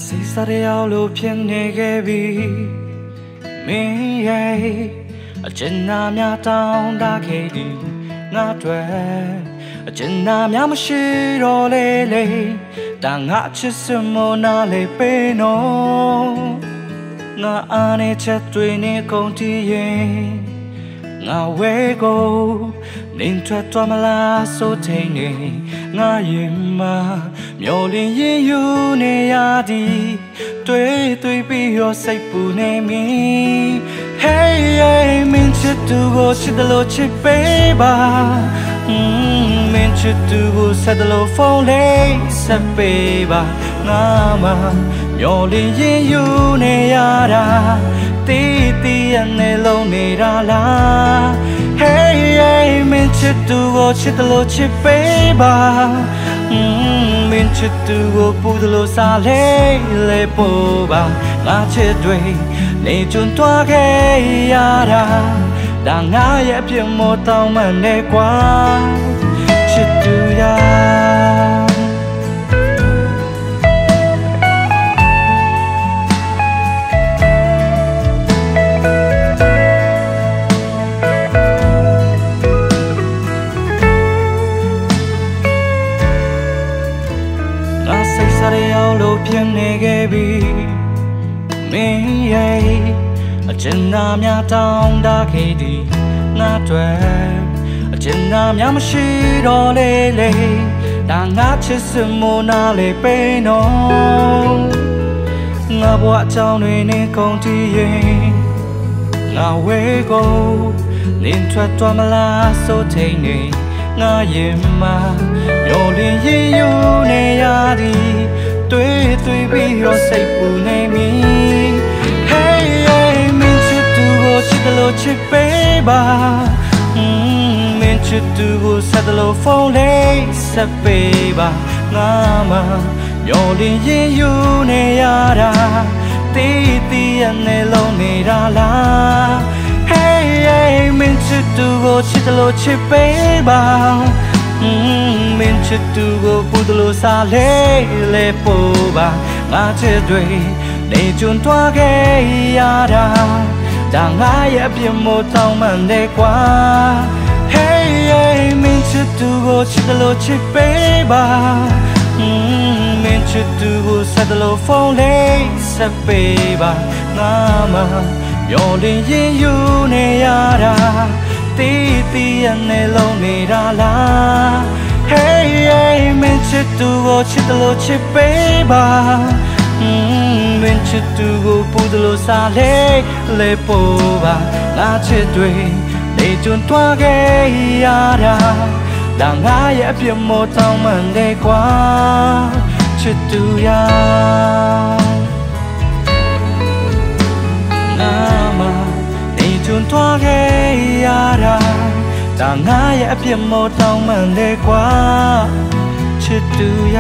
စိတ်စားရောက်လို့ဖြစ်နေခဲ့ပြီမင်းရဲ့အကျဉ်းသားများတောင်းတခဲ့သည်ငါတွေ့အကျဉ်းသားများမရှိတော့လေလေဒါငါချစ်စမနာလေးပေးနော်ငါအားနဲ့ချက်တွေနဲ့ကုန်တည်ရင်ငါဝဲကိုနင်းထွက်သွားမလားဆိုထိန်နေငါရင်မှာမျောလင်းရင်ယူနေရသည်တွေ့ပြီးရောစိတ်ပူနေမီ Hey hey မင်းချစ်သူကိုချစ်တယ်လို့ချစ်ပေးပါမင်းချစ်သူကိုဆက်တယ်လို့ဖုန်းလေးဆက်ပေးပါငါမှမျောလင်းရင်ယူနေရတာတီးရနေလုံးနေတာလား Hey hey မင်းချစ်သူကိုချစ်တယ်လို့ချစ်ပေးပါမင်းချစ်သူကိုပူတယ်လို့စားလေပို့ပါငါချစ်တွေနေကျွန်းသွားခဲ့ရတာဒါငါရဲ့အပြစ်မို့တောင်းမှနေကွာချစ်သူရလို့ဖြစ်နေခဲ့ပြီမင်းရဲ့အကျဉ်းသားများတောင်းတခဲ့သည်ငါတွေ့အကျဉ်းသားများမရှိတော့လေလေဒါငါချစ်စမနာလေးပေးနော်ငါဘဝအကြောင်းတွေနဲ့ကုန်တည်ရင်ငါဝေးကိုနင်းထွက်သွားမလားဆိုထိန်နေငါရင်မှာမျောလင်းရင်ယူနေရသည်တွေ့ပြီးရောစိတ်ပူနေမီ Hey hey မင်းချစ်သူကိုချစ်တယ်လို့ချစ်ပေးပါမင်းချစ်သူကိုဆက်တယ်လို့ဖုန်းလေးဆက်ပေးပါငါမှမျောလင်းရင်ယူနေရတာတီးရနေလုံးနေတာလား Hey hey မင်းချစ်သူကိုချစ်တယ်လို့ချစ်ပေးပါမင်းချစ်သူကိုပူတယ်လို့စားလေပို့ပါငါချစ်တွေနေကျွန်းသွားခဲ့ရတာဒါငါရဲ့အပြစ်မို့တောင်းမှန်တယ်ကွာ Hey hey မင်းချစ်သူကိုချစ်တယ်လို့ချစ်ပေးပါမင်းချစ်သူကိုဆက်တယ်လို့ဖုန်းလေးဆက်ပေးပါငါမှမျောလင်းရင်ယူနေရတာတီးရနေလုံးနေတာလား Hey hey မင်းချစ်သူကိုချစ်တယ်လို့ချစ်ပေးပါမင်းချစ်သူကိုပူတယ်လို့စားလေပို့ပါငါချစ်တွေနေကျွန်းသွားခဲ့ရတာဒါငါရဲ့အပြစ်မို့တောင်းမှန်တယ်ကွာချစ်သူရကျွန်းသွားခဲ့ရတာဒါငါရဲ့အပြစ်မို့တောင်းမှန်တယ်ကွာချစ်သူရ